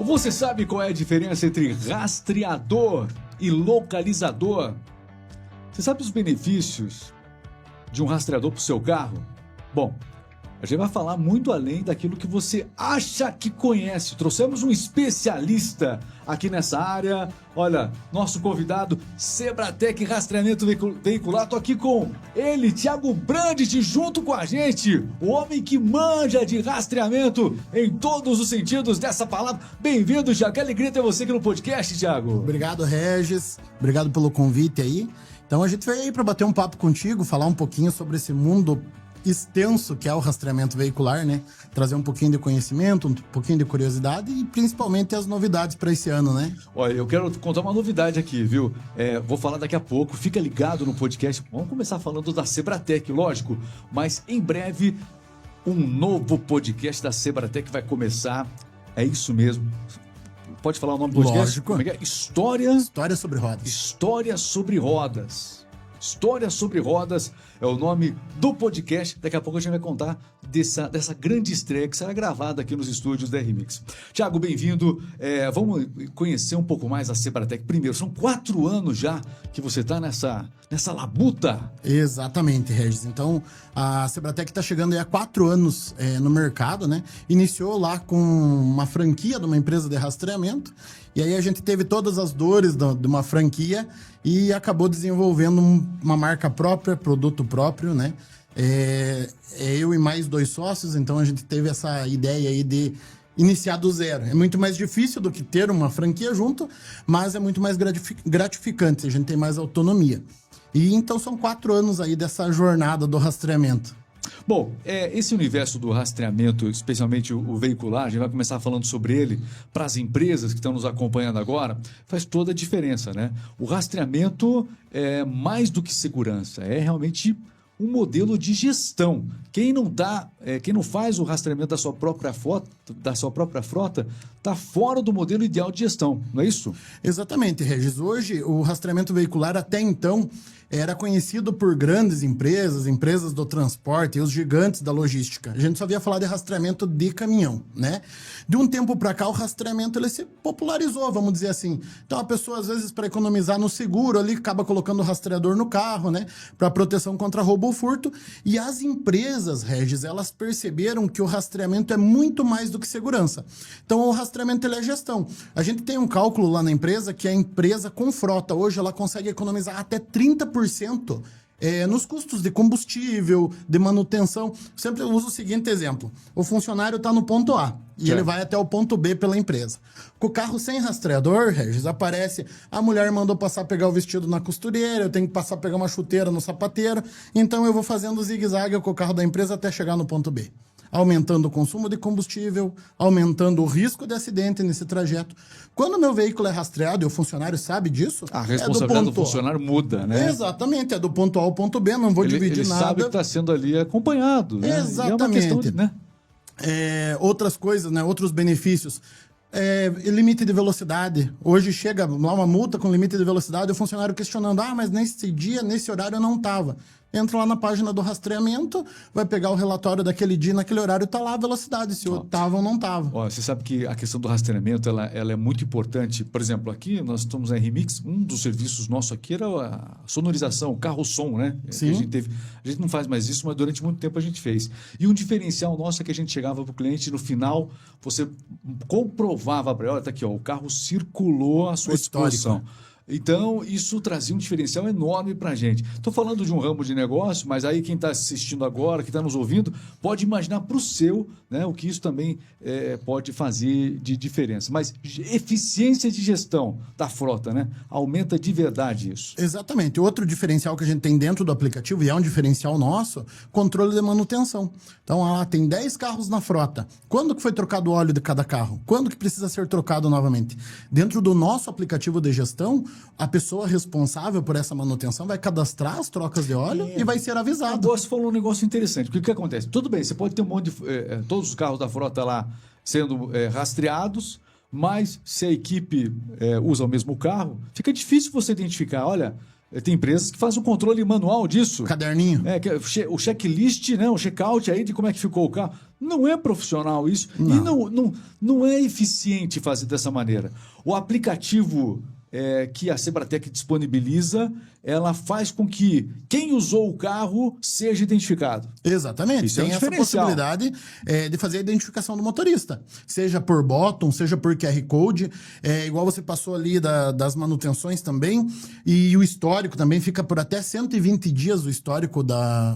Você sabe qual é a diferença entre rastreador e localizador? Você sabe os benefícios de um rastreador para o seu carro? Bom, a gente vai falar muito além daquilo que você acha que conhece. Trouxemos um especialista aqui nessa área. Olha, nosso convidado, Sebratec Rastreamento Veicular. Estou aqui com ele, Thiago Brandt, junto com a gente. O homem que manja de rastreamento em todos os sentidos dessa palavra. Bem-vindo, Thiago. Que alegria ter você aqui no podcast, Thiago. Obrigado, Regis. Obrigado pelo convite aí. Então a gente veio aí para bater um papo contigo, falar um pouquinho sobre esse mundo extenso que é o rastreamento veicular, né? Trazer um pouquinho de conhecimento, um pouquinho de curiosidade e principalmente as novidades para esse ano, né? Olha, eu quero contar uma novidade aqui, viu? Vou falar daqui a pouco, fica ligado no podcast. Vamos começar falando da Sebratec, lógico, mas em breve um novo podcast da Sebratec vai começar. É isso mesmo. Pode falar o nome do podcast? Lógico. Como é que é? História sobre rodas. História sobre rodas. História sobre rodas é o nome do podcast. Daqui a pouco a gente vai contar dessa grande estreia que será gravada aqui nos estúdios da RMix. Thiago, bem-vindo. Vamos conhecer um pouco mais a Sebratec. Primeiro, são 4 anos já que você está nessa labuta. Exatamente, Regis. Então, a Sebratec está chegando aí há 4 anos no mercado, né? Iniciou lá com uma franquia de uma empresa de rastreamento. E aí a gente teve todas as dores de uma franquia e acabou desenvolvendo uma marca própria, produto próprio, né? Eu e mais 2 sócios, então a gente teve essa ideia aí de iniciar do zero. É muito mais difícil do que ter uma franquia junto, mas é muito mais gratificante, a gente tem mais autonomia. E então são 4 anos aí dessa jornada do rastreamento. Bom, esse universo do rastreamento, especialmente o veicular, a gente vai começar falando sobre ele para as empresas que estão nos acompanhando agora, faz toda a diferença, né? O rastreamento é mais do que segurança, é realmente um modelo de gestão. Quem não faz o rastreamento da sua própria frota, está fora do modelo ideal de gestão, não é isso? Exatamente, Regis. Hoje, o rastreamento veicular até então era conhecido por grandes empresas do transporte e os gigantes da logística. A gente só via falar de rastreamento de caminhão, né? De um tempo para cá, o rastreamento ele se popularizou, vamos dizer assim. Então, a pessoa, às vezes, para economizar no seguro, ali acaba colocando o rastreador no carro, né? Para proteção contra roubo ou furto. E as empresas, Regis, elas perceberam que o rastreamento é muito mais do que segurança. Então, o rastreamento ele é gestão. A gente tem um cálculo lá na empresa que a empresa com frota, hoje, ela consegue economizar até 30% nos custos de combustível, de manutenção. Sempre eu uso o seguinte exemplo. O funcionário está no ponto A e ele vai até o ponto B pela empresa. Com o carro sem rastreador, Regis, aparece a mulher mandou passar pegar o vestido na costureira, eu tenho que passar pegar uma chuteira no sapateiro, então eu vou fazendo zigue-zague com o carro da empresa até chegar no ponto B. Aumentando o consumo de combustível, aumentando o risco de acidente nesse trajeto. Quando o meu veículo é rastreado e o funcionário sabe disso... A responsabilidade do funcionário muda, né? Exatamente, é do ponto A ao ponto B, não vou dividir nada. Ele sabe que está sendo ali acompanhado, né? Exatamente. E é uma questão de, né? Outras coisas, né? Outros benefícios. Limite de velocidade. Hoje chega lá uma multa com limite de velocidade, o funcionário questionando, mas nesse dia, nesse horário eu não estava. Entra lá na página do rastreamento, vai pegar o relatório daquele dia, naquele horário, tá lá a velocidade, se eu estava ou não estava. Você sabe que a questão do rastreamento, ela é muito importante. Por exemplo, aqui nós estamos na RMix, um dos serviços nossos aqui era a sonorização, o carro-som, né? Sim. A gente não faz mais isso, mas durante muito tempo a gente fez. E um diferencial nosso é que a gente chegava para o cliente, no final, você comprovava para ele, olha, tá aqui, o carro circulou à sua disposição. Então, isso trazia um diferencial enorme para a gente. Estou falando de um ramo de negócio, mas aí quem está assistindo agora, que está nos ouvindo, pode imaginar para o seu, né, o que isso também pode fazer de diferença. Mas eficiência de gestão da frota, né? Aumenta de verdade isso. Exatamente. Outro diferencial que a gente tem dentro do aplicativo, e é um diferencial nosso, controle de manutenção. Então, tem 10 carros na frota. Quando que foi trocado o óleo de cada carro? Quando que precisa ser trocado novamente? Dentro do nosso aplicativo de gestão, a pessoa responsável por essa manutenção vai cadastrar as trocas de óleo e vai ser avisado. Agora você falou um negócio interessante, porque o que acontece? Tudo bem, você pode ter um monte de... todos os carros da frota lá sendo rastreados, mas se a equipe usa o mesmo carro, fica difícil você identificar, olha... Tem empresas que fazem o controle manual disso. Caderninho. O checklist, né? O check-out aí de como é que ficou o carro. Não é profissional isso e não é eficiente fazer dessa maneira. O aplicativo que a Sebratec disponibiliza, ela faz com que quem usou o carro seja identificado. Exatamente. Isso tem essa possibilidade de fazer a identificação do motorista. Seja por bottom, seja por QR Code. Igual você passou ali das manutenções também. E o histórico também fica por até 120 dias o histórico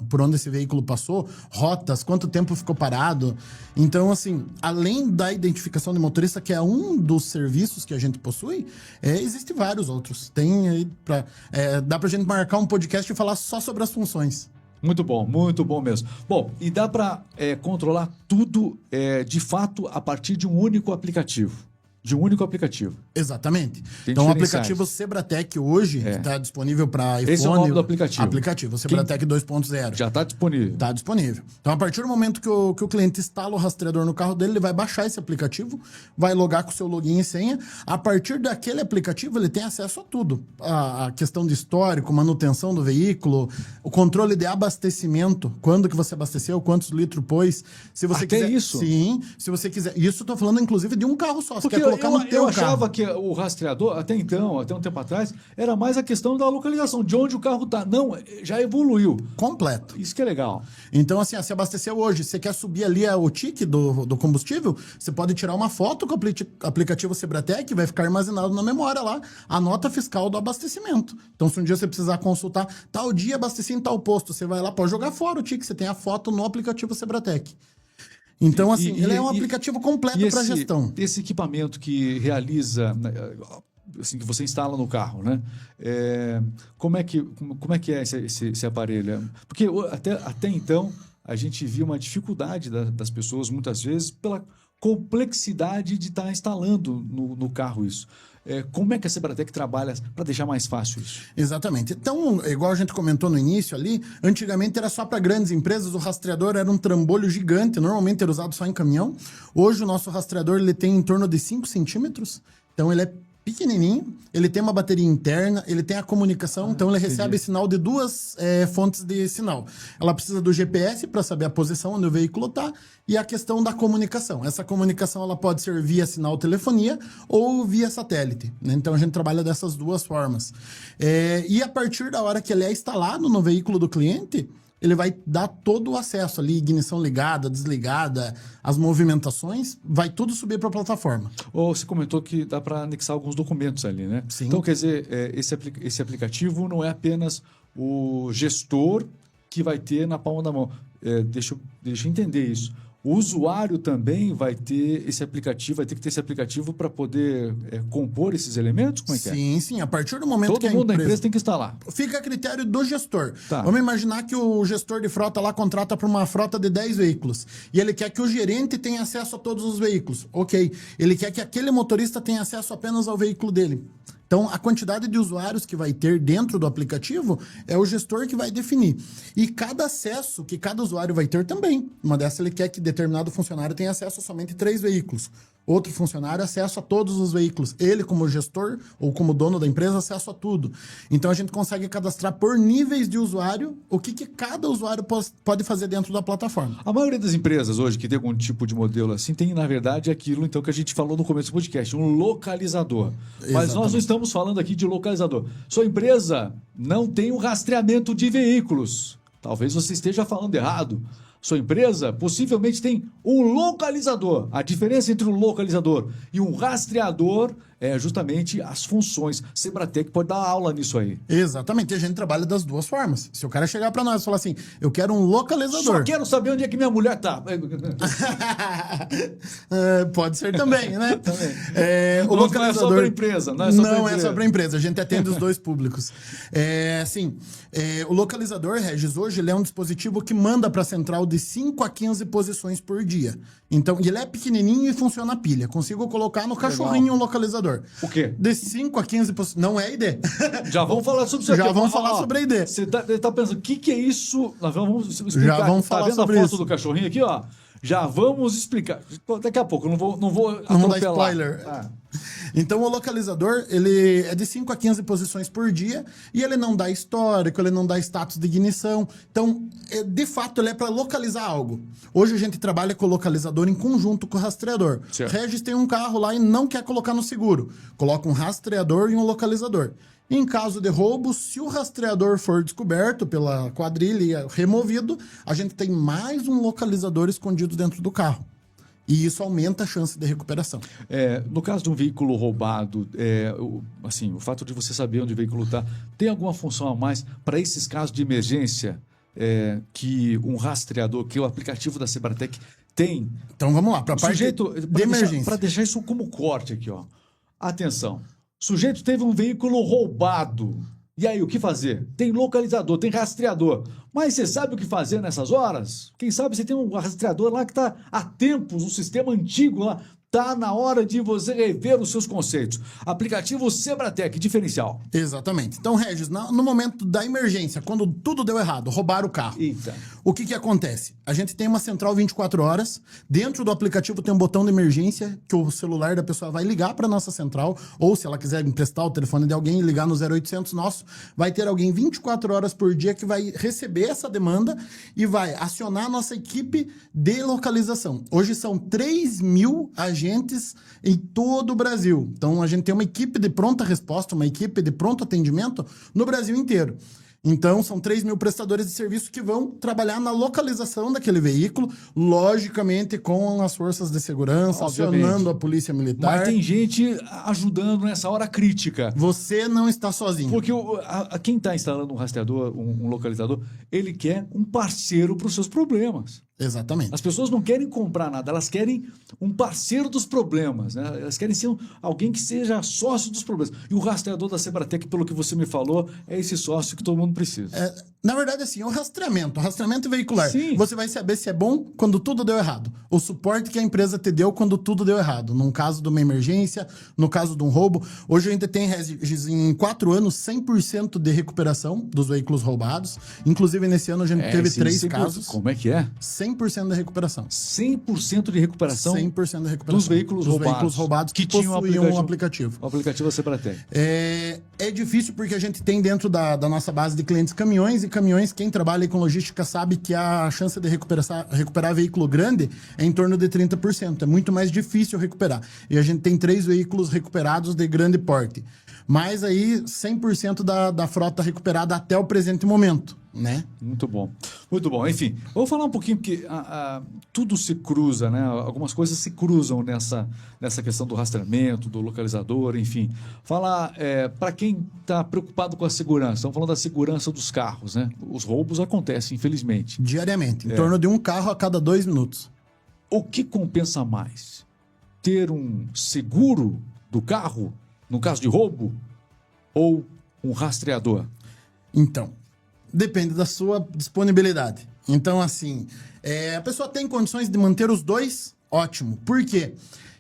por onde esse veículo passou. Rotas, quanto tempo ficou parado. Então, assim, além da identificação de motorista, que é um dos serviços que a gente possui, existem vários outros. Tem aí dá pra gente marcar um podcast e falar só sobre as funções. Muito bom mesmo. Bom, e dá para controlar tudo, de fato, a partir de um único aplicativo. Exatamente. Tem então, o aplicativo Sebratec hoje, que está disponível para iPhone... Esse é o nome do aplicativo. Aplicativo, Sebratec 2.0. Já está disponível. Está disponível. Então, a partir do momento que o cliente instala o rastreador no carro dele, ele vai baixar esse aplicativo, vai logar com o seu login e senha. A partir daquele aplicativo, ele tem acesso a tudo. A questão de histórico, manutenção do veículo, o controle de abastecimento, quando que você abasteceu, quantos litros pôs. Se você Até quiser, isso? Sim, se você quiser. Isso eu tô falando, inclusive, de um carro só. Você Porque quer colocar no teu eu achava carro. que o rastreador, até um tempo atrás, era mais a questão da localização, de onde o carro está. Não, já evoluiu. Completo. Isso que é legal. Então, assim, se abasteceu hoje, você quer subir ali o tique do combustível, você pode tirar uma foto com o aplicativo Sebratec, vai ficar armazenado na memória lá, a nota fiscal do abastecimento. Então, se um dia você precisar consultar, tal dia abasteci em tal posto, você vai lá, pode jogar fora o tique, você tem a foto no aplicativo Sebratec. Então, assim, ele é um aplicativo completo para gestão. Esse equipamento que realiza, assim, que você instala no carro, né? Como é que é esse aparelho? Porque até então a gente via uma dificuldade das pessoas, muitas vezes, pela complexidade de estar instalando no carro isso. Como é que a Sebratec trabalha para deixar mais fácil isso? Exatamente. Então, igual a gente comentou no início ali, antigamente era só para grandes empresas, o rastreador era um trambolho gigante, normalmente era usado só em caminhão. Hoje o nosso rastreador ele tem em torno de 5 centímetros, então ele é pequenininho, ele tem uma bateria interna, ele tem a comunicação, então ele recebe sinal de duas fontes de sinal. Ela precisa do GPS para saber a posição onde o veículo está e a questão da comunicação. Essa comunicação ela pode ser via sinal telefonia ou via satélite, né? Então a gente trabalha dessas duas formas. E a partir da hora que ele é instalado no veículo do cliente, ele vai dar todo o acesso ali, ignição ligada, desligada, as movimentações, vai tudo subir para a plataforma. Você comentou que dá para anexar alguns documentos ali, né? Sim. Então, quer dizer, esse aplicativo não é apenas o gestor que vai ter na palma da mão. Deixa eu entender isso. O usuário também vai ter esse aplicativo, vai ter que ter esse aplicativo para poder compor esses elementos? Como é que é? Sim. A partir do momento que todo mundo da empresa tem que instalar. Fica a critério do gestor. Tá. Vamos imaginar que o gestor de frota lá contrata para uma frota de 10 veículos. E ele quer que o gerente tenha acesso a todos os veículos. Ok. Ele quer que aquele motorista tenha acesso apenas ao veículo dele. Então, a quantidade de usuários que vai ter dentro do aplicativo é o gestor que vai definir. E cada acesso que cada usuário vai ter também. Uma dessas, ele quer que determinado funcionário tenha acesso a somente 3 veículos. Outro funcionário, acesso a todos os veículos. Ele, como gestor ou como dono da empresa, acesso a tudo. Então, a gente consegue cadastrar por níveis de usuário o que cada usuário pode fazer dentro da plataforma. A maioria das empresas hoje que tem algum tipo de modelo assim, tem, na verdade, aquilo então, que a gente falou no começo do podcast, um localizador. Exatamente. Mas nós não estamos falando aqui de localizador. Sua empresa não tem um rastreamento de veículos. Talvez você esteja falando errado. Sua empresa possivelmente tem um localizador. A diferença entre um localizador e um rastreador é justamente as funções. Sebratec pode dar aula nisso aí. Exatamente. A gente trabalha das duas formas. Se o cara chegar para nós e falar assim, eu quero um localizador. Só quero saber onde é que minha mulher tá. Pode ser também, né? Também. O localizador... Não é só para a empresa. Não é só para a empresa. A gente atende os dois públicos. O localizador, Regis, hoje ele é um dispositivo que manda para a central de 5 a 15 posições por dia. Então, ele é pequenininho e funciona a pilha. Consigo colocar no cachorrinho um localizador. O quê? De 5 a 15 posições. Não é ID. Já vamos falar sobre isso aqui. Já vamos falar sobre a ID. Você tá pensando, o que é isso? Nós vamos explicar. Já vamos falar vendo sobre a foto isso. do cachorrinho aqui, ó? Já vamos explicar. Daqui a pouco, não vou Não dar atropelar. spoiler. Então, o localizador, ele é de 5 a 15 posições por dia e ele não dá histórico, ele não dá status de ignição. Então, de fato, ele é para localizar algo. Hoje a gente trabalha com o localizador em conjunto com o rastreador. Certo. Regis tem um carro lá e não quer colocar no seguro. Coloca um rastreador e um localizador. Em caso de roubo, se o rastreador for descoberto pela quadrilha e removido, a gente tem mais um localizador escondido dentro do carro. E isso aumenta a chance de recuperação. No caso de um veículo roubado, o fato de você saber onde o veículo está, tem alguma função a mais para esses casos de emergência que um rastreador, que o aplicativo da Sebratec tem? Então vamos lá, para a parte de emergência. Para deixar isso como corte aqui, ó. Atenção. Sujeito teve um veículo roubado. E aí, o que fazer? Tem localizador, tem rastreador. Mas você sabe o que fazer nessas horas? Quem sabe você tem um rastreador lá que está há tempos, um sistema antigo lá. Tá na hora de você rever os seus conceitos. Aplicativo Sebratec, diferencial. Exatamente. Então, Regis, no momento da emergência, quando tudo deu errado, roubaram o carro. Eita. O que acontece? A gente tem uma central 24 horas. Dentro do aplicativo tem um botão de emergência que o celular da pessoa vai ligar para nossa central. Ou se ela quiser emprestar o telefone de alguém e ligar no 0800 nosso, vai ter alguém 24 horas por dia que vai receber essa demanda e vai acionar a nossa equipe de localização. Hoje são 3.000 agentes em todo o Brasil. Então, a gente tem uma equipe de pronta resposta, uma equipe de pronto atendimento no Brasil inteiro. Então, são 3.000 prestadores de serviço que vão trabalhar na localização daquele veículo, logicamente com as forças de segurança, Obviamente. Acionando a polícia militar. Mas tem gente ajudando nessa hora crítica. Você não está sozinho. Porque quem está instalando um rastreador, um localizador, ele quer um parceiro para os seus problemas. Exatamente. As pessoas não querem comprar nada, elas querem um parceiro dos problemas, né? Elas querem ser alguém que seja sócio dos problemas. E o rastreador da Sebratec, pelo que você me falou, é esse sócio que todo mundo precisa. Na verdade, assim, o rastreamento veicular. Sim. Você vai saber se é bom quando tudo deu errado. O suporte que a empresa te deu quando tudo deu errado. Num caso de uma emergência, no caso de um roubo. Hoje a gente tem, em 4 anos, 100% de recuperação dos veículos roubados. Inclusive, nesse ano a gente teve 3 casos. Como é que é? 100% de recuperação. 100% de recuperação? 100% de recuperação. Dos veículos roubados que possuíam um aplicativo. O aplicativo da Sebratec. É difícil porque a gente tem dentro da nossa base de clientes caminhões, e caminhões, quem trabalha com logística sabe que a chance de recuperar veículo grande é em torno de 30%. É muito mais difícil recuperar. E a gente tem 3 veículos recuperados de grande porte. Mas aí 100% da frota recuperada até o presente momento, né? Muito bom. Muito bom. Enfim, vou falar um pouquinho, porque tudo se cruza, né? Algumas coisas se cruzam nessa questão do rastreamento, do localizador, enfim. Falar para quem está preocupado com a segurança, estamos falando da segurança dos carros, né? Os roubos acontecem, infelizmente. Diariamente, em torno de um carro a cada 2 minutos. O que compensa mais? Ter um seguro do carro, no caso de roubo, ou um rastreador? Então, depende da sua disponibilidade. Então, assim, a pessoa tem condições de manter os dois, ótimo. Por quê?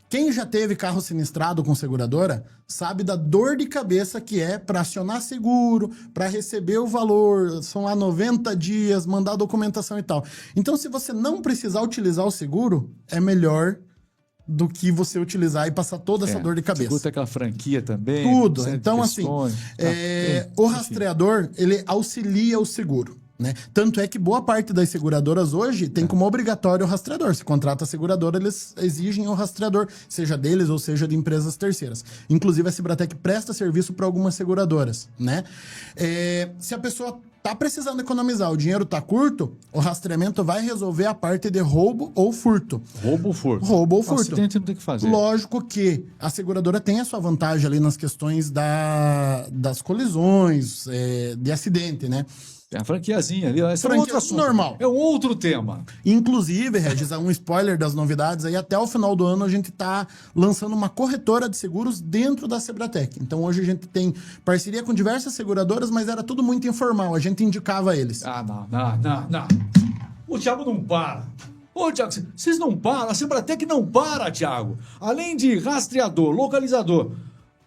Quem já teve carro sinistrado com seguradora sabe da dor de cabeça que é para acionar seguro, para receber o valor, são lá 90 dias, mandar a documentação e tal. Então, se você não precisar utilizar o seguro, é melhor do que você utilizar e passar toda essa dor de cabeça. Seguro tem aquela franquia também. Tudo. Então, assim, o rastreador, ele auxilia o seguro, né? Tanto é que boa parte das seguradoras hoje tem como obrigatório o rastreador. Se contrata a seguradora, eles exigem o rastreador, seja deles ou seja de empresas terceiras. Inclusive, a Sebratec presta serviço para algumas seguradoras, né? Se a pessoa tá precisando economizar, o dinheiro tá curto, o rastreamento vai resolver a parte de roubo ou furto. Roubo ou furto? Roubo ou furto. Acidente não tem que fazer. Lógico que a seguradora tem a sua vantagem ali nas questões das colisões, de acidente, né? Tem a franquiazinha ali. Esse Franquia é um outro assunto. normal. É um outro tema. Inclusive, Regis, um spoiler das novidades, aí até o final do ano a gente tá lançando uma corretora de seguros dentro da Sebratec. Então hoje a gente tem parceria com diversas seguradoras, mas era tudo muito informal, a gente indicava eles. Não. O Thiago não para. Ô, Thiago, vocês não param, a Sebratec não para, Thiago. Além de rastreador, localizador,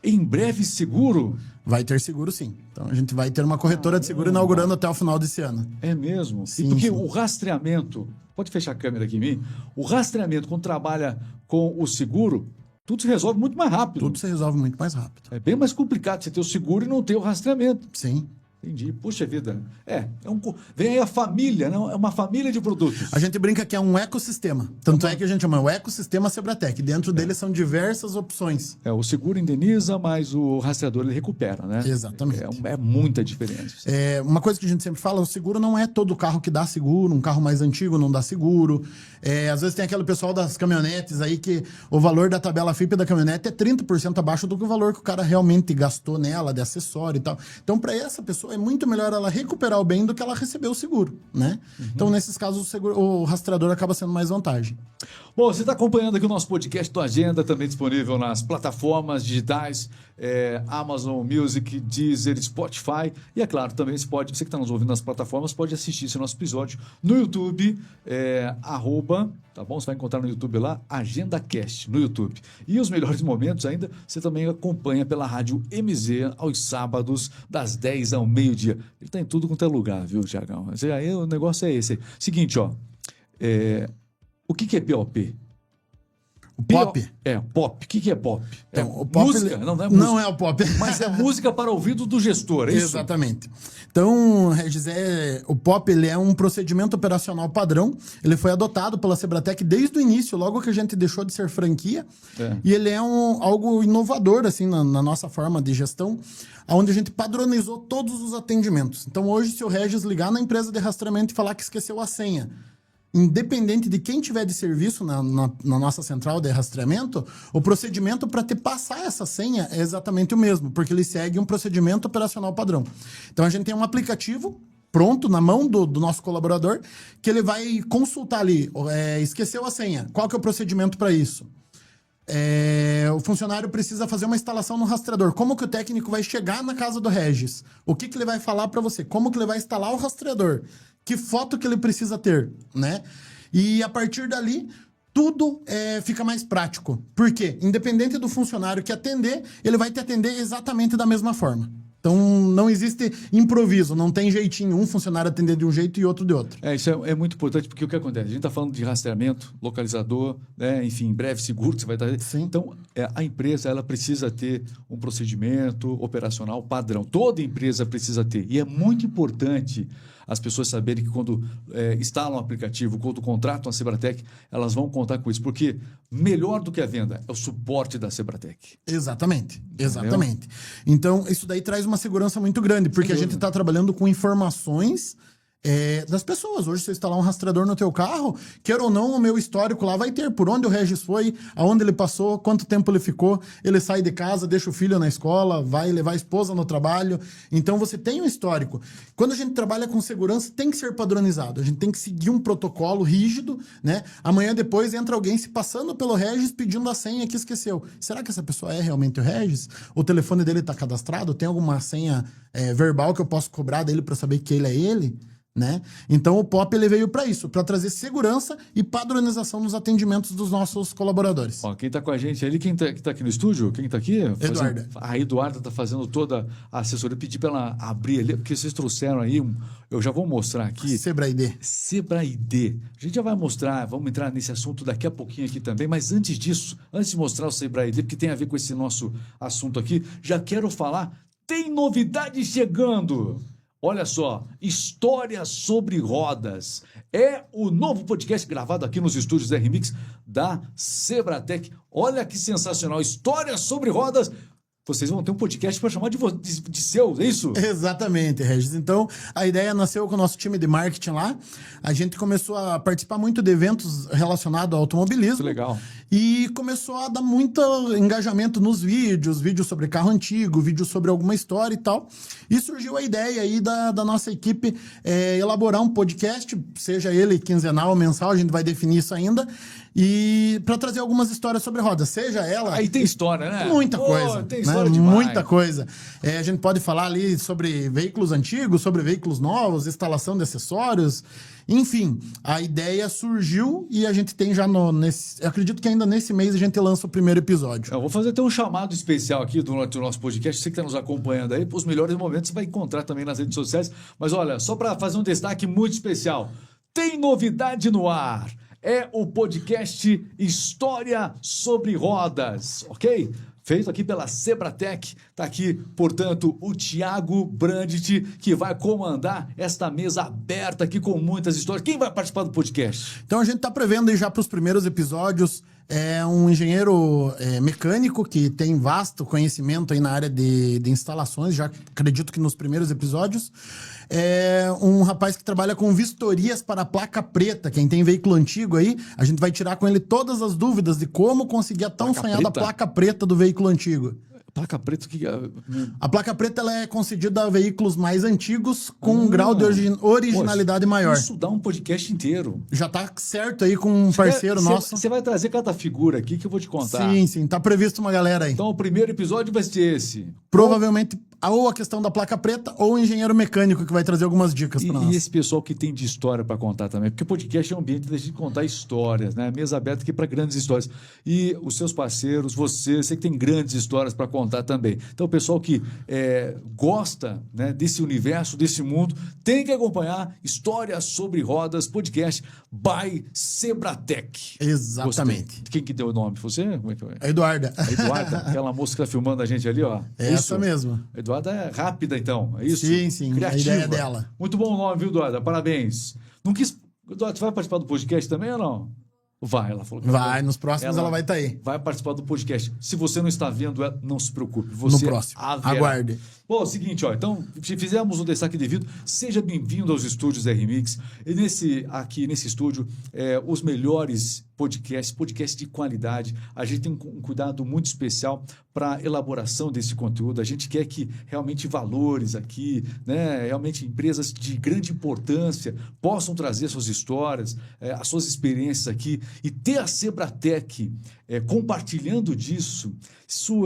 em breve seguro... Vai ter seguro, sim. Então a gente vai ter uma corretora de seguro inaugurando até o final desse ano. É mesmo? Sim, porque sim. o rastreamento... Pode fechar a câmera aqui em mim? O rastreamento, quando trabalha com o seguro, Tudo se resolve muito mais rápido. Tudo se resolve muito mais rápido. É bem mais complicado você ter o seguro e não ter o rastreamento. Sim. Entendi. Puxa vida. Vem aí a família, não? É uma família de produtos. A gente brinca que é um ecossistema. Tanto é que a gente chama o ecossistema Sebratec. Dentro dele são diversas opções. O seguro indeniza, mas o rastreador ele recupera, né? Exatamente. É muita diferença. Uma coisa que a gente sempre fala, o seguro não é todo carro que dá seguro, um carro mais antigo não dá seguro. Às vezes tem aquele pessoal das caminhonetes aí que o valor da tabela FIP da caminhonete é 30% abaixo do que o valor que o cara realmente gastou nela, de acessório e tal. Então, para essa pessoa, é muito melhor ela recuperar o bem do que ela receber o seguro, né? Então, nesses casos, o rastreador acaba sendo mais vantagem. Bom, você está acompanhando aqui o nosso podcast do Agenda, também disponível nas plataformas digitais, Amazon Music, Deezer, Spotify. E, é claro, também você que está nos ouvindo nas plataformas, pode assistir esse nosso episódio no YouTube, tá bom? Você vai encontrar no YouTube lá, AgendaCast, no YouTube. E os melhores momentos ainda, você também acompanha pela rádio MZ, aos sábados, das 10 ao meio-dia. Ele está em tudo quanto é lugar, viu, Tiagão? Aí o negócio é esse. Seguinte, o que é POP? O pop? Pop. O que é pop? Então, o pop música? Não é música. Não é o pop. Mas é música para o ouvido do gestor, é isso? Exatamente. Então, Regis, o POP ele é um procedimento operacional padrão. Ele foi adotado pela Sebratec desde o início, logo que a gente deixou de ser franquia. E ele é algo inovador assim, na nossa forma de gestão, onde a gente padronizou todos os atendimentos. Então, hoje, se o Regis ligar na empresa de rastreamento e falar que esqueceu a senha, independente de quem tiver de serviço na nossa central de rastreamento, o procedimento para te passar essa senha é exatamente o mesmo, porque ele segue um procedimento operacional padrão. Então, a gente tem um aplicativo pronto na mão do nosso colaborador, que ele vai consultar ali, esqueceu a senha, qual que é o procedimento para isso? O funcionário precisa fazer uma instalação no rastreador. Como que o técnico vai chegar na casa do Regis? O que ele vai falar para você? Como que ele vai instalar o rastreador? Que foto que ele precisa ter, né? E a partir dali, tudo fica mais prático. Por quê? Independente do funcionário que atender, ele vai te atender exatamente da mesma forma. Então, não existe improviso, não tem jeitinho, um funcionário atender de um jeito e outro de outro. Isso é muito importante, porque o que acontece? A gente está falando de rastreamento, localizador, né? Enfim, breve seguro que você vai estar... Sim. Então, a empresa ela precisa ter um procedimento operacional padrão. Toda empresa precisa ter. E é muito importante as pessoas saberem que quando instalam o aplicativo, quando contratam a Sebratec, elas vão contar com isso. Porque melhor do que a venda é o suporte da Sebratec. Exatamente. Então, isso daí traz uma segurança muito grande, porque a gente está trabalhando com informações das pessoas. Hoje, se eu instalar um rastreador no teu carro, quer ou não, o meu histórico lá vai ter por onde o Regis foi, aonde ele passou, quanto tempo ele ficou, ele sai de casa, deixa o filho na escola, vai levar a esposa no trabalho. Então, você tem um histórico. Quando a gente trabalha com segurança, tem que ser padronizado. A gente tem que seguir um protocolo rígido, né? Amanhã depois entra alguém se passando pelo Regis pedindo a senha que esqueceu. Será que essa pessoa é realmente o Regis? O telefone dele está cadastrado? Tem alguma senha verbal que eu posso cobrar dele para saber que ele é ele? Né? Então o POP ele veio para isso, para trazer segurança e padronização nos atendimentos dos nossos colaboradores. Quem está com a gente ali, quem tá aqui no estúdio, quem está aqui? Eduarda. A Eduarda está fazendo toda a assessoria, pedi para ela abrir ali, porque vocês trouxeram aí, eu já vou mostrar aqui. Sebra-ID. Sebra-ID. A gente já vai mostrar, vamos entrar nesse assunto daqui a pouquinho aqui também, mas antes disso, antes de mostrar o Sebra-ID, porque tem a ver com esse nosso assunto aqui, já quero falar, tem novidade chegando! Olha só, Histórias sobre Rodas. É o novo podcast gravado aqui nos estúdios da RMix da Sebratec. Olha que sensacional, Histórias sobre Rodas. Vocês vão ter um podcast para chamar de seu, é isso? Exatamente, Regis. Então, a ideia nasceu com o nosso time de marketing lá. A gente começou a participar muito de eventos relacionados ao automobilismo. Que legal. E começou a dar muito engajamento nos vídeos sobre carro antigo, vídeos sobre alguma história e tal. E surgiu a ideia aí da nossa equipe elaborar um podcast, seja ele quinzenal ou mensal, a gente vai definir isso ainda. E para trazer algumas histórias sobre rodas, seja ela... Aí tem história, né? Muita coisa. Tem história demais. Muita coisa. A gente pode falar ali sobre veículos antigos, sobre veículos novos, instalação de acessórios. Enfim, a ideia surgiu e a gente tem já eu acredito que ainda nesse mês a gente lança o primeiro episódio. Eu vou fazer até um chamado especial aqui do nosso podcast. Você que está nos acompanhando aí, os melhores momentos você vai encontrar também nas redes sociais. Mas olha, só para fazer um destaque muito especial, tem novidade no ar. é o podcast História sobre Rodas, ok? Feito aqui pela Sebratec. Está aqui, portanto, o Thiago Brandt, que vai comandar esta mesa aberta aqui com muitas histórias. Quem vai participar do podcast? Então a gente está prevendo aí já para os primeiros episódios um engenheiro mecânico que tem vasto conhecimento aí na área de instalações, já acredito que nos primeiros episódios. Um rapaz que trabalha com vistorias para a placa preta. Quem tem veículo antigo aí, a gente vai tirar com ele todas as dúvidas de como conseguir a tão sonhada placa preta do veículo antigo. Placa preta, que A placa preta ela é concedida a veículos mais antigos com um grau de originalidade maior. Isso dá um podcast inteiro. Já tá certo aí com um parceiro nosso. Você vai trazer cada figura aqui que eu vou te contar. Sim, tá previsto uma galera aí. Então o primeiro episódio vai ser esse. Provavelmente ou a questão da placa preta ou o engenheiro mecânico que vai trazer algumas dicas para nós. E esse pessoal que tem de história para contar também, porque o podcast é um ambiente da gente contar histórias, né? Mesa aberta aqui para grandes histórias. E os seus parceiros, você que tem grandes histórias para contar também. Então o pessoal que gosta, né, desse universo, desse mundo, tem que acompanhar Histórias sobre Rodas, podcast by Sebratec. Exatamente. Gostei. Quem que deu o nome? Você? Como é que é? A Eduarda. A Eduarda, aquela moça que está filmando a gente ali, ó. Essa mesmo. Eduarda é rápida, então, é isso? Sim, criativa. A ideia é dela. Muito bom o nome, viu, Eduarda? Parabéns. Não quis... Eduarda, você vai participar do podcast também ou não? Vai, ela falou que vai. Nos próximos ela vai estar aí. Vai participar do podcast. Se você não está vendo, não se preocupe. Você no próximo. Aguarde. Bom, é o seguinte, ó. Então, fizemos um destaque devido. Seja bem-vindo aos estúdios RMix. E nesse estúdio, os melhores podcasts de qualidade. A gente tem um cuidado muito especial para a elaboração desse conteúdo. A gente quer que realmente valores aqui, né, realmente empresas de grande importância possam trazer suas histórias, as suas experiências aqui e ter a Sebratec compartilhando disso. Isso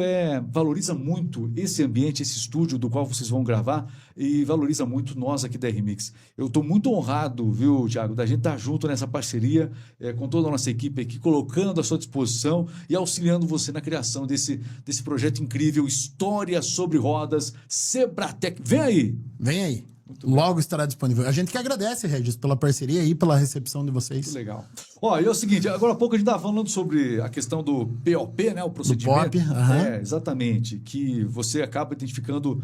valoriza muito esse ambiente, esse estúdio do qual vocês vão gravar e valoriza muito nós aqui da RMix. Eu estou muito honrado, viu, Thiago, da gente estar junto nessa parceria com toda a nossa equipe aqui, colocando à sua disposição e auxiliando você na criação desse projeto incrível, História sobre Rodas, Sebratec. Vem aí! Vem aí. Logo estará disponível. A gente que agradece, Regis, pela parceria e pela recepção de vocês. Muito legal. Ó, e é o seguinte, agora há pouco a gente estava falando sobre a questão do POP, né? O procedimento. Do POP, exatamente. Que você acaba identificando,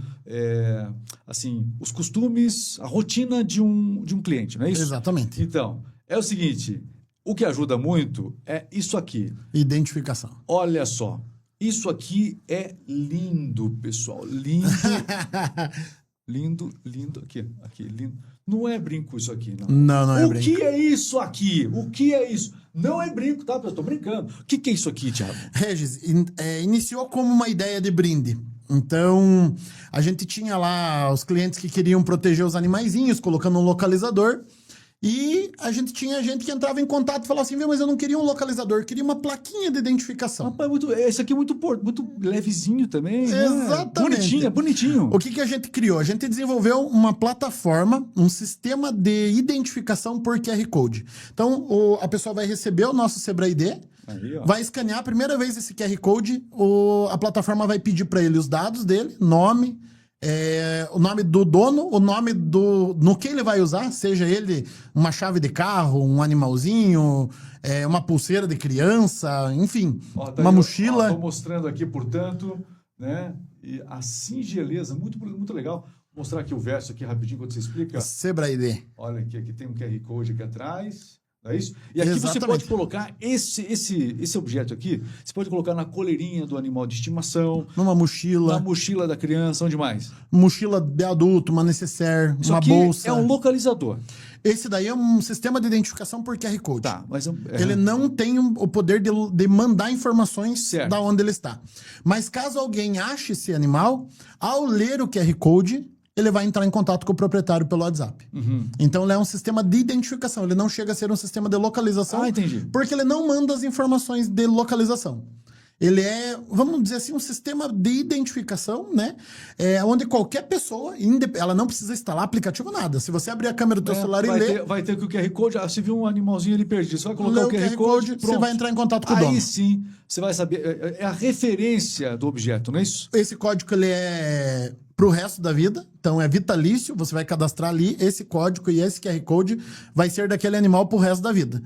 assim, os costumes, a rotina de um cliente, não é isso? Exatamente. Então, é o seguinte, o que ajuda muito é isso aqui. Identificação. Olha só, isso aqui é lindo, pessoal. Lindo. Lindo. Aqui, lindo. Não é brinco isso aqui, não. Não é brinco. O que é isso aqui? O que é isso? Não é brinco, tá? Eu estou brincando. O que é isso aqui, Thiago? Regis, iniciou como uma ideia de brinde. Então, a gente tinha lá os clientes que queriam proteger os animaizinhos, colocando um localizador. E a gente tinha gente que entrava em contato e falava assim, mas eu não queria um localizador, eu queria uma plaquinha de identificação. Rapaz, esse aqui é muito levezinho também. Exatamente. Né? Bonitinho. O que a gente criou? A gente desenvolveu uma plataforma, um sistema de identificação por QR Code. Então, a pessoa vai receber o nosso Sebra ID, vai escanear a primeira vez esse QR Code, a plataforma vai pedir para ele os dados dele, nome, o nome do dono, o nome no que ele vai usar, seja ele uma chave de carro, um animalzinho, uma pulseira de criança, enfim, uma mochila. Estou mostrando aqui, portanto, né? E a singeleza, muito, muito legal. Vou mostrar aqui o verso aqui rapidinho enquanto você explica. Sebra ID. Olha aqui tem um QR Code aqui atrás. Não é isso? E aqui você pode colocar esse objeto aqui, você pode colocar na coleirinha do animal de estimação. Numa mochila. Na mochila da criança, onde mais? Mochila de adulto, uma necessaire, uma bolsa. É um localizador. Esse daí é um sistema de identificação por QR Code. Tá, mas ele não tem o poder de mandar informações da onde ele está. Mas caso alguém ache esse animal, ao ler o QR Code, ele vai entrar em contato com o proprietário pelo WhatsApp. Uhum. Então, ele é um sistema de identificação. Ele não chega a ser um sistema de localização. Entendi. Porque ele não manda as informações de localização. Ele é, vamos dizer assim, um sistema de identificação, né? Onde qualquer pessoa, ela não precisa instalar aplicativo, nada. Se você abrir a câmera do teu celular e ler... Vai ter que o QR Code... se viu um animalzinho ali perdido, você vai colocar o QR Code, pronto. Você vai entrar em contato com o dono. Aí sim, você vai saber... É a referência do objeto, não é isso? Esse código, ele é pro resto da vida. Então é vitalício, você vai cadastrar ali esse código e esse QR Code vai ser daquele animal pro resto da vida.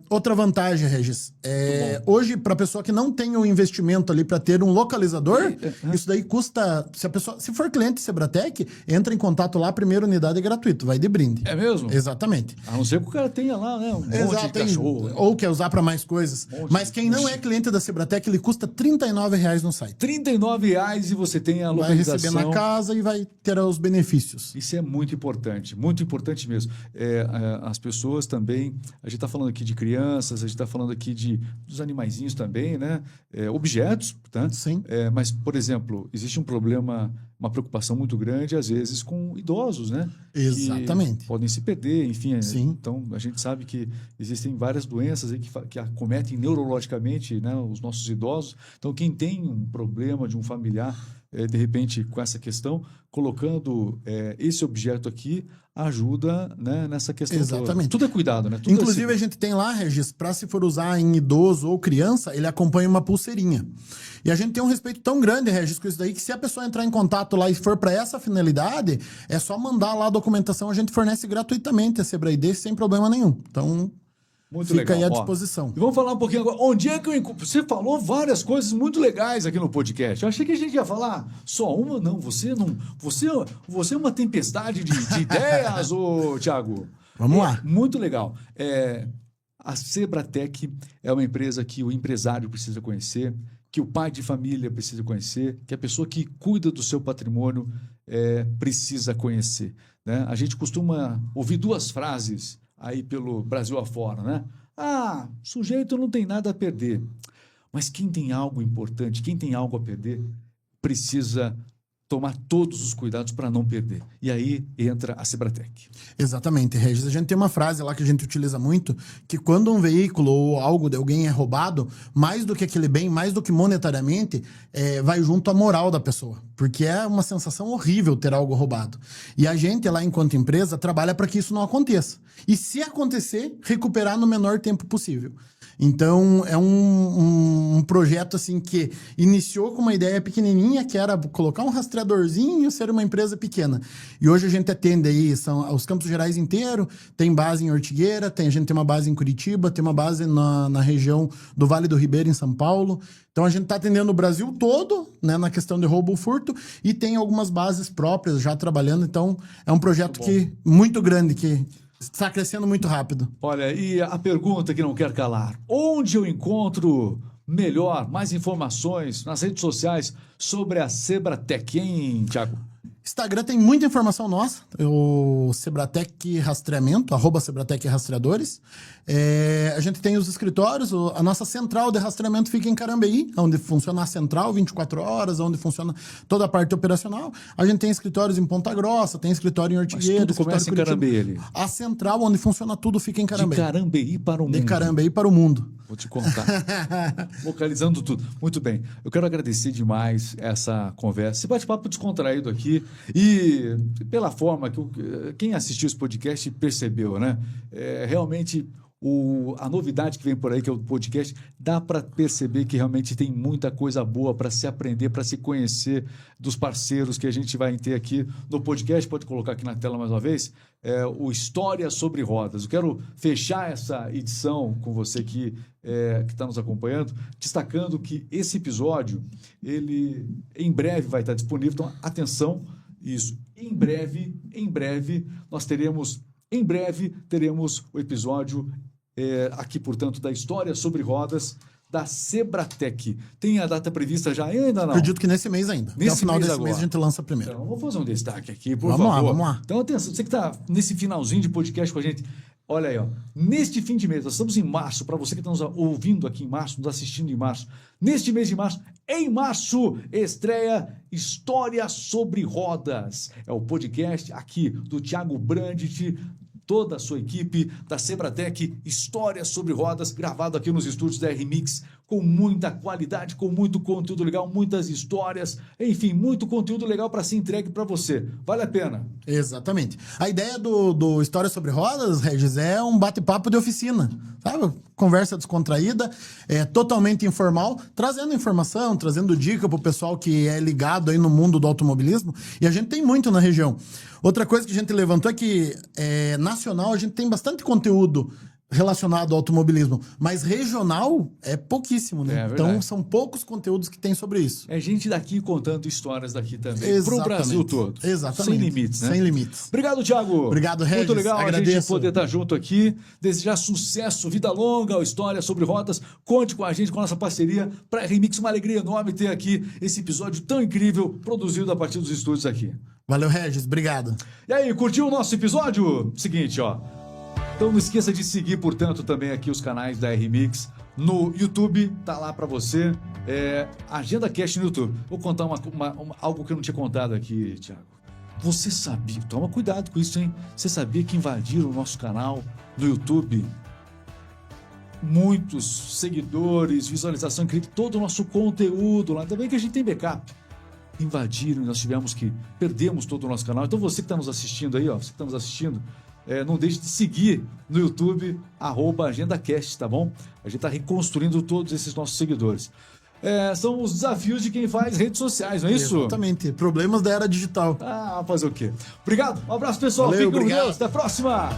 Outra vantagem, Regis, hoje, para a pessoa que não tem o investimento ali para ter um localizador, isso daí custa. Se for cliente Sebratec, entra em contato lá, a primeira unidade é gratuito, vai de brinde. É mesmo? Exatamente. A não ser que o cara tenha lá, né? Um monte de cachorro. Ou quer usar para mais coisas. Mas quem não é cliente da Sebratec, ele custa R$39 no site. R$39 e você tem a Vai localização. receber na casa e vai ter os benefícios. Isso é muito importante mesmo. As pessoas também. A gente está falando aqui de crianças, a gente está falando aqui dos animaizinhos também, né? Objetos, tá? Sim. Mas, por exemplo, existe um problema, uma preocupação muito grande, às vezes, com idosos, né? Exatamente. Que podem se perder, enfim. Sim. Então, a gente sabe que existem várias doenças aí que acometem neurologicamente, né, os nossos idosos. Então, quem tem um problema de um familiar, de repente, com essa questão, colocando esse objeto aqui, ajuda, né, nessa questão. Exatamente. Tudo é cuidado, né? Tudo Inclusive, a gente tem lá, Regis, para se for usar em idoso ou criança, ele acompanha uma pulseirinha. E a gente tem um respeito tão grande, Regis, com isso daí, que se a pessoa entrar em contato lá e for para essa finalidade, é só mandar lá a documentação, a gente fornece gratuitamente a Sebra ID sem problema nenhum. Então, muito fica legal. aí à disposição. E vamos falar um pouquinho agora. Onde é que eu encontro? Você falou várias coisas muito legais aqui no podcast. Eu achei que a gente ia falar só uma, não. Você é uma tempestade de ideias, ô Thiago. Vamos lá. Muito legal. A Sebratec é uma empresa que o empresário precisa conhecer, que o pai de família precisa conhecer, que a pessoa que cuida do seu patrimônio precisa conhecer, né? A gente costuma ouvir duas frases aí pelo Brasil afora, né? Sujeito não tem nada a perder. Mas quem tem algo importante, quem tem algo a perder, precisa tomar todos os cuidados para não perder. E aí entra a Sebratec. Exatamente, Regis. A gente tem uma frase lá que a gente utiliza muito, que quando um veículo ou algo de alguém é roubado, mais do que aquele bem, mais do que monetariamente, vai junto à moral da pessoa. Porque é uma sensação horrível ter algo roubado. E a gente lá, enquanto empresa, trabalha para que isso não aconteça. E se acontecer, recuperar no menor tempo possível. Então, é um projeto assim que iniciou com uma ideia pequenininha, que era colocar um rastreadorzinho e ser uma empresa pequena. E hoje a gente atende aí os Campos Gerais inteiro, tem base em Ortigueira, a gente tem uma base em Curitiba, tem uma base na região do Vale do Ribeira, em São Paulo. Então, a gente está atendendo o Brasil todo, né, na questão de roubo ou furto, e tem algumas bases próprias já trabalhando. Então, é um projeto muito grande, que está crescendo muito rápido. Olha, e a pergunta que não quer calar. Onde eu encontro mais informações nas redes sociais sobre a Sebratec, hein, Thiago? Instagram tem muita informação nossa, o Sebratec Rastreamento, @Sebratec Rastreadores. A gente tem os escritórios, a nossa central de rastreamento fica em Carambeí, onde funciona a central 24 horas, onde funciona toda a parte operacional. A gente tem escritórios em Ponta Grossa, tem escritório em Ortigueira. Mas tudo começa em Carambeí ali. A central onde funciona tudo fica em Carambeí. De Carambeí para o mundo. De Carambeí para o mundo. Vou te contar. Localizando tudo. Muito bem. Eu quero agradecer demais essa conversa. Esse bate-papo descontraído aqui. E pela forma que quem assistiu esse podcast percebeu, né? Realmente a novidade que vem por aí, que é o podcast, dá para perceber que realmente tem muita coisa boa para se aprender, para se conhecer dos parceiros que a gente vai ter aqui no podcast. Pode colocar aqui na tela mais uma vez, o História sobre Rodas. Eu quero fechar essa edição com você que está nos acompanhando, destacando que esse episódio, ele em breve vai estar disponível. Então, atenção, isso. Em breve, nós teremos o episódio aqui, portanto, da História sobre Rodas da Sebratec. Tem a data prevista já ainda, não? Acredito que nesse mês ainda. Até o final desse mês a gente lança primeiro. Então, vamos fazer um destaque aqui, por favor. Vamos lá. Então, atenção, você que está nesse finalzinho de podcast com a gente, olha aí, ó, neste fim de mês, nós estamos em março, para você que está nos ouvindo aqui em março, nos assistindo em março, neste mês de março, em março, estreia História sobre Rodas. É o podcast aqui do Thiago Brandt, toda a sua equipe da Sebratec, História sobre Rodas, gravado aqui nos estúdios da RMix, com muita qualidade, com muito conteúdo legal, muitas histórias, enfim, muito conteúdo legal para ser entregue para você. Vale a pena. Exatamente. A ideia do História sobre Rodas, Regis, é um bate-papo de oficina, sabe? Conversa descontraída, totalmente informal, trazendo informação, trazendo dica pro pessoal que é ligado aí no mundo do automobilismo, e a gente tem muito na região. Outra coisa que a gente levantou é que nacional a gente tem bastante conteúdo relacionado ao automobilismo, mas regional é pouquíssimo, né? Então são poucos conteúdos que tem sobre isso. É gente daqui contando histórias daqui também, pro Brasil todo. Exatamente. Sem limites, né? Sem limites. Obrigado, Thiago. Obrigado, Regis. Muito legal agradeço. A gente poder estar junto aqui, desejar sucesso, vida longa, História sobre Rodas. Conte com a gente, com a nossa parceria para Remix. Uma alegria enorme ter aqui esse episódio tão incrível, produzido a partir dos estúdios aqui. Valeu, Regis. Obrigado. E aí, curtiu o nosso episódio? Seguinte, ó. Então não esqueça de seguir, portanto, também aqui os canais da RMix no YouTube, tá lá pra você. Agenda Cast no YouTube. Vou contar algo que eu não tinha contado aqui, Thiago. Você sabia, toma cuidado com isso, hein? Você sabia que invadiram o nosso canal no YouTube? Muitos seguidores, visualização incrível, todo o nosso conteúdo lá. Também que a gente tem backup. Invadiram e nós perdemos todo o nosso canal. Então você que está nos assistindo aí, ó, você que está nos assistindo, não deixe de seguir no YouTube, @AgendaCast, tá bom? A gente está reconstruindo todos esses nossos seguidores. São os desafios de quem faz redes sociais, não é isso? Exatamente. Problemas da era digital. Fazer o quê? Obrigado, um abraço, pessoal. Valeu, Fiquem com obrigado. Deus, até a próxima!